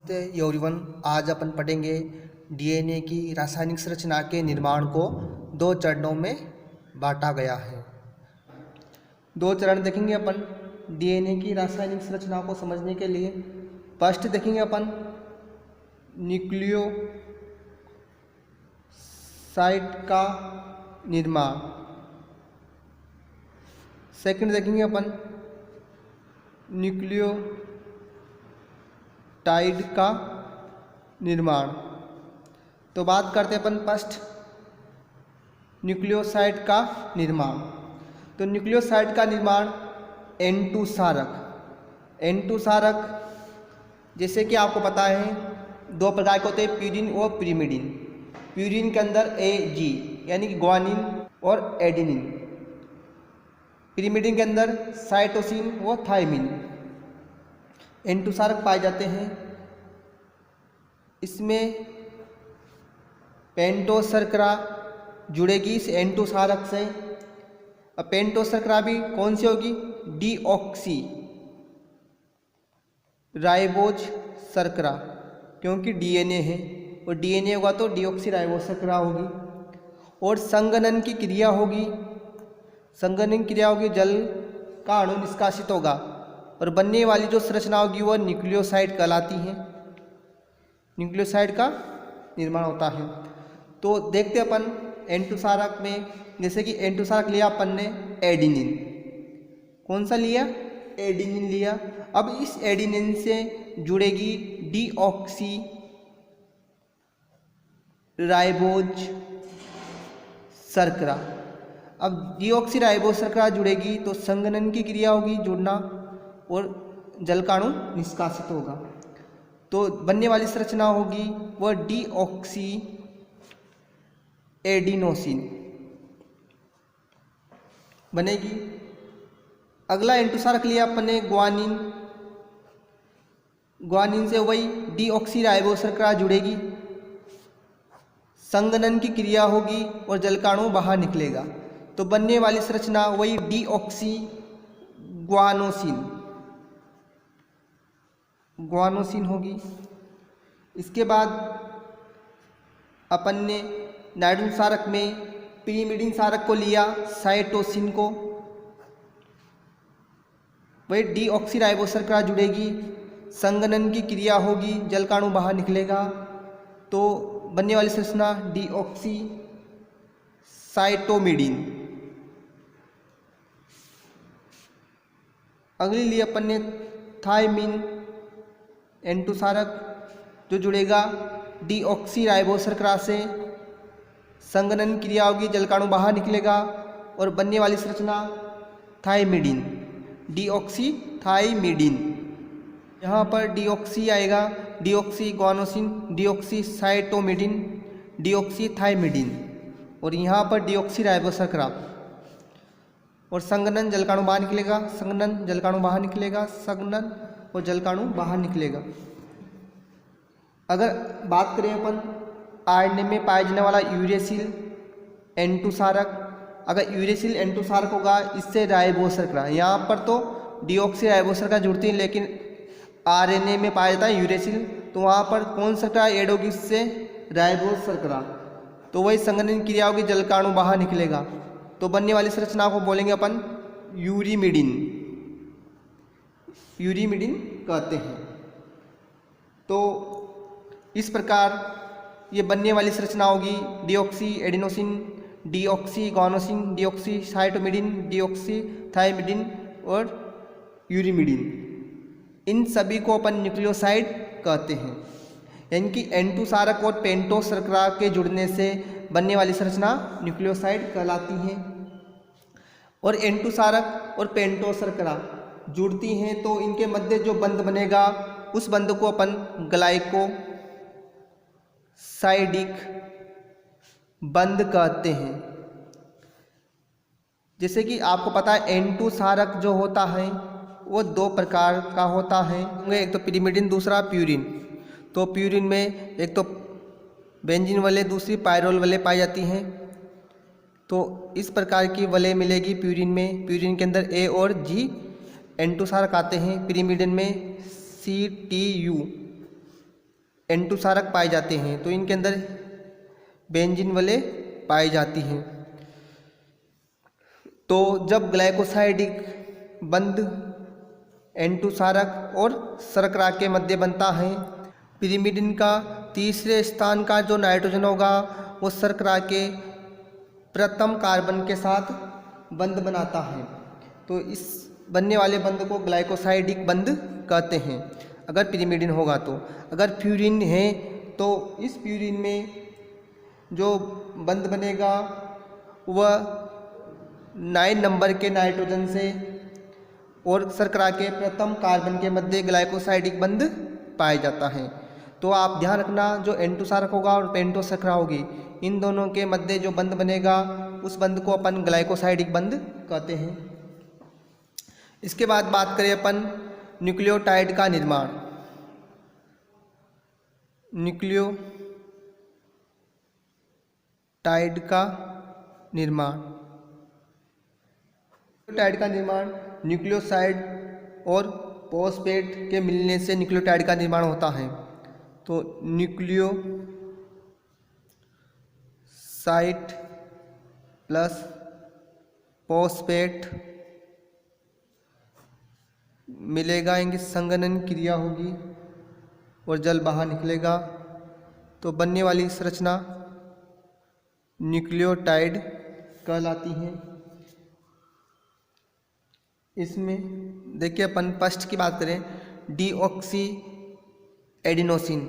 नमस्ते एवरीवन। आज अपन पढ़ेंगे डीएनए की रासायनिक संरचना के निर्माण को दो चरणों में बांटा गया है। दो चरण देखेंगे अपन डीएनए की रासायनिक संरचना को समझने के लिए। फर्स्ट देखेंगे अपन न्यूक्लियोसाइड का निर्माण। सेकंड देखेंगे अपन न्यूक्लियोटाइड का निर्माण। तो बात करते हैं अपन फर्स्ट न्यूक्लियोसाइड का निर्माण। तो न्यूक्लियोसाइड का निर्माण N2 सारक। N2 सारक जैसे कि आपको पता है दो प्रकार के होते हैं, प्यूरिन और पिरिमिडिन। प्यूरिन के अंदर AG यानी कि ग्वानिन और एडेनिन, पिरिमिडिन के अंदर साइटोसिन व थायमिन। N2 सारक पाए जाते हैं। इसमें पेंटोस शर्करा जुड़ेगी इस N2 सारक से। अब पेंटोस शर्करा भी कौन सी होगी? डीऑक्सी राइबोज शर्करा, क्योंकि डीएनए है और डीएनए होगा तो डीऑक्सी राइबोज शर्करा होगी। और संघनन की क्रिया होगी। संघनन क्रिया होगी, जल का अणु निष्कासित होगा और बनने वाली जो संरचना होगी वह न्यूक्लियोसाइड कहलाती है। न्यूक्लियोसाइड का निर्माण होता है। तो देखते अपन N2 सारक में, जैसे कि N2 सारक लिया अपन ने एडिनिन। कौन सा लिया? एडिनिन लिया। अब इस एडिनिन से जुड़ेगी डीऑक्सी राइबोज शर्करा। अब डीऑक्सी राइबोज शर्करा जुड़ेगी तो संघनन की क्रिया होगी, जुड़ना, और जल का अणु निष्कासित होगा। तो बनने वाली संरचना होगी वह डीऑक्सी एडिनोसिन बनेगी। अगला N2 सारक लिया अपन ने ग्वानिन। ग्वानिन से वही डीऑक्सी राइबोज शर्करा जुड़ेगी, संघनन की क्रिया होगी और जल का अणु बाहर निकलेगा। तो बनने वाली संरचना वही डीऑक्सी ग्वानोसिन होगी। इसके बाद अपन ने नाइट्रोजन सारक में पिरिमिडिन सारक को लिया, साइटोसिन को। वही डीऑक्सी राइबोज शर्करा जुड़ेगी, संघनन की क्रिया होगी, जल का अणु बाहर निकलेगा। तो बनने वाली संरचना डीऑक्सी साइटोमिडिन। अगली लिए अपन ने थायमिन N2 सारक, जो जुड़ेगा डीऑक्सी राइबोज शर्करा से, संघनन क्रिया होगी, जल का अणु बाहर निकलेगा और बनने वाली संरचना थायमिडिन, डीऑक्सी थायमिडिन। यहाँ पर डीऑक्सी आएगा, deoxy guanosine, deoxy cytidine, deoxy thymidine, और यहाँ पर डीऑक्सी राइबोज शर्करा। और संघनन, जल का अणु बाहर निकलेगा, संघनन, जल का अणु बाहर निकलेगा, संघनन और जल का अणु बाहर निकलेगा। अगर बात करें अपन आरएनए में पाए जाने वाला यूरेसिल N2 सारक, अगर यूरेसिल N2 सारक होगा इससे राइबोज शर्करा, यहाँ पर तो डीऑक्सी राइबोज शर्करा जुड़ती है, लेकिन आरएनए में पाया जाता है यूरेसिल, तो वहाँ पर कौन शर्करा ऐड होगी? इससे राइबोज शर्करा। तो वही संघनन क्रिया होगी, जल का अणु बाहर निकलेगा। तो बनने वाली संरचना को बोलेंगे अपन यूरिमिडिन। यूरिमिडिन कहते हैं। तो इस प्रकार ये बनने वाली संरचना होगी deoxy adenosine, deoxy guanosine, deoxy cytidine, deoxy thymidine और यूरिमिडिन। इन सभी को अपन न्यूक्लियोसाइड कहते हैं। यानी कि N2 सारक और पेंटोस शर्करा के जुड़ने से बनने वाली संरचना न्यूक्लियोसाइड कहलाती है। और N2 सारक और पेंटोस शर्करा जुड़ती हैं तो इनके मध्य जो बंध बनेगा उस बंध को अपन ग्लाइकोसाइडिक बंध कहते हैं। जैसे कि आपको पता है N2 सारक जो होता है वो दो प्रकार का होता है, एक तो पिरिमिडिन, दूसरा प्यूरिन। तो प्यूरिन में एक तो बेंजीन वाले, दूसरी पायरोल वाले पाई जाती हैं। तो इस प्रकार की वलय मिलेगी प्यूरिन में। प्यूरिन के अंदर A और G N2 सारक आते हैं। पिरिमिडिन में CTU N2 क्षारक पाए जाते हैं, तो इनके अंदर बेंजीन वाले पाई जाती हैं। तो जब ग्लाइकोसाइडिक बंध N2 क्षारक और शर्करा के मध्य बनता है, पिरिमिडिन का तीसरे स्थान का जो नाइट्रोजन होगा वो शर्करा के प्रथम कार्बन के साथ बंध बनाता है। तो इस बनने वाले बंध को ग्लाइकोसाइडिक बंध कहते हैं अगर पिरिमिडिन होगा तो। अगर प्यूरिन है तो इस प्यूरिन में जो बंध बनेगा वह 9 नंबर के नाइट्रोजन से और शर्करा के प्रथम कार्बन के मध्य ग्लाइकोसाइडिक बंध पाया जाता है। तो आप ध्यान रखना, जो N2 क्षारक होगा और पेंटोस शर्करा होगी, इन दोनों के मध्य जो बंध बनेगा उस बंध को अपन ग्लाइकोसाइडिक बंध कहते हैं। इसके बाद बात करें अपन न्यूक्लियोटाइड का निर्माण। न्यूक्लियोटाइड का निर्माण न्यूक्लियोसाइड और फॉस्फेट के मिलने से न्यूक्लियोटाइड का निर्माण होता है। तो न्यूक्लियोसाइड प्लस फॉस्फेट मिलेगा, इनकी संघनन क्रिया होगी और जल बाहर निकलेगा, तो बनने वाली संरचना न्यूक्लियोटाइड कहलाती है। इसमें देखिए अपन फर्स्ट की बात करें, डीऑक्सी एडिनोसिन।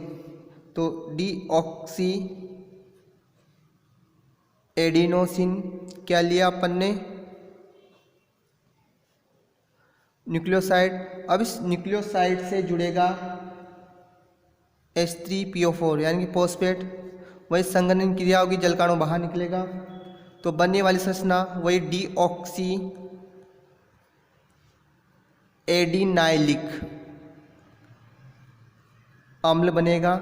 तो डीऑक्सी एडिनोसिन क्या लिया अपन ने, न्यूक्लियोसाइड। अब इस न्यूक्लियोसाइड से जुड़ेगा H3PO4 यानी कि फॉस्फेट, वही संघनन क्रिया होगी, जलकाणु बाहर निकलेगा, तो बनने वाली संरचना वही डीऑक्सी एडिनाइलिक अम्ल बनेगा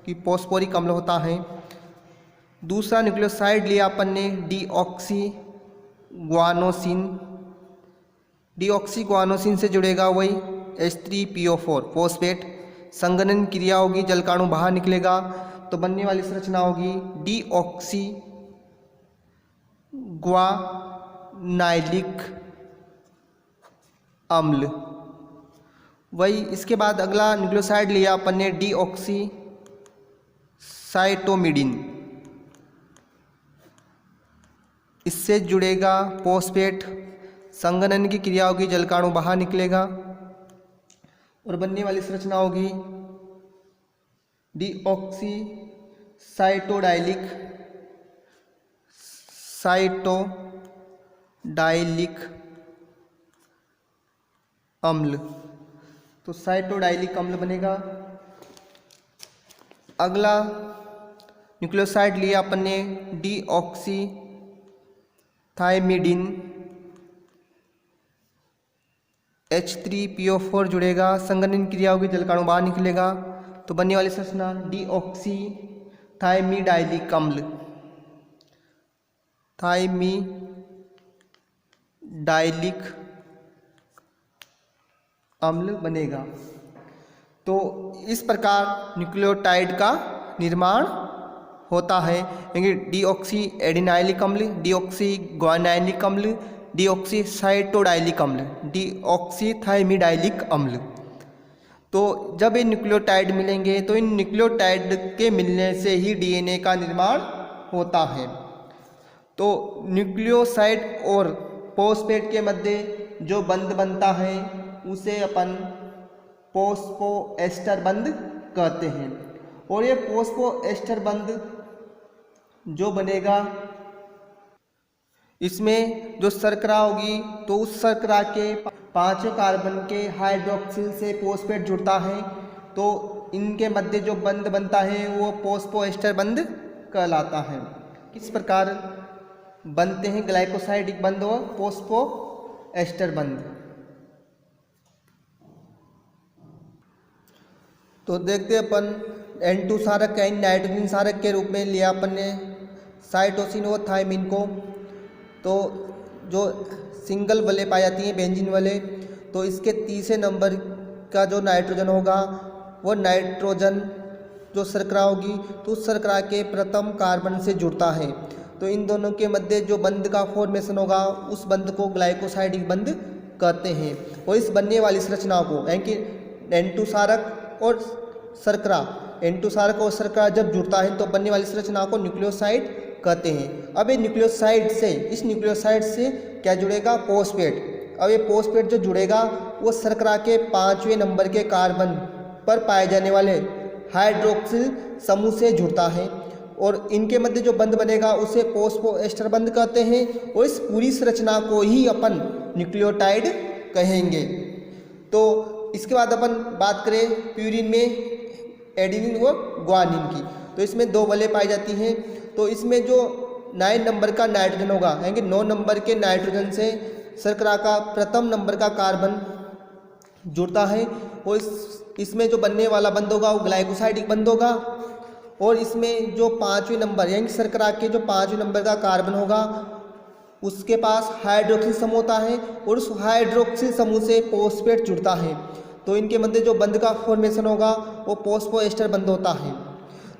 कि फॉस्फोरिक अम्ल होता है। दूसरा न्यूक्लियोसाइड लिया अपन ने डीऑक्सी ग्वानोसिन से जुड़ेगा वही H3PO4 फॉस्फेट, संघनन क्रिया होगी, जलकाणु बाहर निकलेगा, तो बनने वाली संरचना होगी डीऑक्सी ग्वानाइलिक अम्ल। वही इसके बाद अगला न्यूक्लियोसाइड लिया अपन ने डीऑक्सी साइटोमिडिन, इससे जुड़ेगा फॉस्फेट, संघनन की क्रिया होगी, जलकाणु बाहर निकलेगा और बनने वाली संरचना होगी डीऑक्सी साइटोडाइलिक अम्ल। तो साइटोडाइलिक अम्ल बनेगा। अगला न्यूक्लियोसाइड लिया अपन ने डीऑक्सी थायमिडिन, H3PO4 जुड़ेगा, संघनन क्रिया होगी, जलकाणु बाहर निकलेगा, तो बनने वाली संरचना डीऑक्सी थायमिडाइलिक अम्ल बनेगा। तो इस प्रकार न्यूक्लियोटाइड का निर्माण होता है, यानी डीऑक्सी एडिनाइलिक अम्ल, डीऑक्सी ग्वानाइलिक अम्ल, डीऑक्सी साइटोडाइलिक अम्ल, डीऑक्सी थायमिडाइलिक अम्ल। तो जब ये न्यूक्लियोटाइड मिलेंगे तो इन न्यूक्लियोटाइड के मिलने से ही डीएनए का निर्माण होता है। तो न्यूक्लियोसाइड और फॉस्फेट के मध्य जो बंध बनता है उसे अपन फॉस्फोएस्टर बंध कहते हैं। और ये फॉस्फोएस्टर बंध जो बनेगा, इसमें जो शर्करा होगी तो उस शर्करा के 5 कार्बन के हाइड्रोक्सिल से फॉस्फेट जुड़ता है, तो इनके मध्य जो बंध बनता है वो फॉस्फोएस्टर बंध कहलाता है। किस प्रकार बनते हैं ग्लाइकोसाइडिक बंध और फॉस्फोएस्टर बंध। तो देखते हैं अपन N2 क्षारक यानी नाइट्रोजन क्षारक के रूप में लिया अपन ने साइटोसिन और थायमिन को। तो जो सिंगल वाले पाई जाती हैं बेंजीन वाले, तो इसके तीसरे नंबर का जो नाइट्रोजन होगा वो नाइट्रोजन जो शर्करा होगी तो उस शर्करा के प्रथम कार्बन से जुड़ता है। तो इन दोनों के मध्य जो बंध का फॉर्मेशन होगा उस बंध को ग्लाइकोसाइडिक बंध कहते हैं। और इस बनने वाली संरचना को यानी कि N2 क्षारक और शर्करा, N2 क्षारक और शर्करा जब जुड़ता है तो बनने वाली संरचना को न्यूक्लियोसाइड कहते हैं। अब ये न्यूक्लियोसाइड से, इस न्यूक्लियोसाइड से क्या जुड़ेगा? फॉस्फेट। अब ये फॉस्फेट जो जुड़ेगा वो शर्करा के 5वें नंबर के कार्बन पर पाए जाने वाले हाइड्रोक्सिल समूह से जुड़ता है और इनके मध्य जो बंध बनेगा उसे फोस्फोएस्टर बंध कहते हैं। और इस पूरी संरचना को ही अपन न्यूक्लियोटाइड कहेंगे। तो इसके बाद अपन बात करें प्यूरिन में एडेनिन व ग्वानिन की, तो इसमें 2 बलें पाई जाती हैं। तो इसमें जो 9 नंबर का नाइट्रोजन होगा यानी कि 9 नंबर के नाइट्रोजन से शर्करा का प्रथम नंबर का कार्बन जुड़ता है और इसमें जो बनने वाला बंध होगा वो ग्लाइकोसाइडिक बंध होगा। और इसमें जो 5वें नंबर यानी शर्करा के जो 5वें नंबर का कार्बन होगा उसके पास हाइड्रोक्सिल समूह होता है और उस हाइड्रोक्सिल समूह से फॉस्फेट जुड़ता है। तो इनके मध्य जो बंध का फॉर्मेशन होगा वो फोस्फोएस्टर बंध होता है।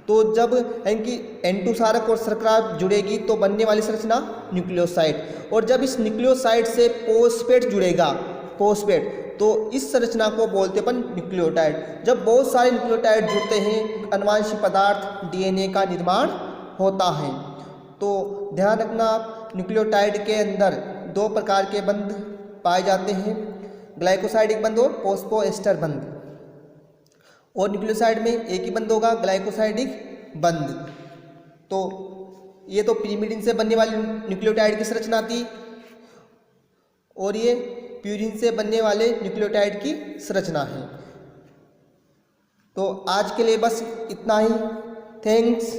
तो जब यानी कि N2 क्षारक और शर्करा जुड़ेगी तो बनने वाली संरचना न्यूक्लियोसाइड, और जब इस न्यूक्लियोसाइड से फॉस्फेट जुड़ेगा, फॉस्फेट, तो इस संरचना को बोलते अपन न्यूक्लियोटाइड। जब बहुत सारे न्यूक्लियोटाइड जुड़ते हैं आनुवंशिक पदार्थ DNA का निर्माण होता है। तो ध्यान रखना आप, न्यूक्लियोटाइड के अंदर 2 प्रकार के बंध पाए जाते हैं, ग्लाइकोसाइडिक बंध और फोस्फोएस्टर बंध। और न्यूक्लियोसाइड में एक ही बंध होगा, ग्लाइकोसाइडिक बंध। तो ये तो पिरिमिडिन से बनने वाली न्यूक्लियोटाइड की संरचना थी और ये प्यूरिन से बनने वाले न्यूक्लियोटाइड की संरचना है। तो आज के लिए बस इतना ही। थैंक्स।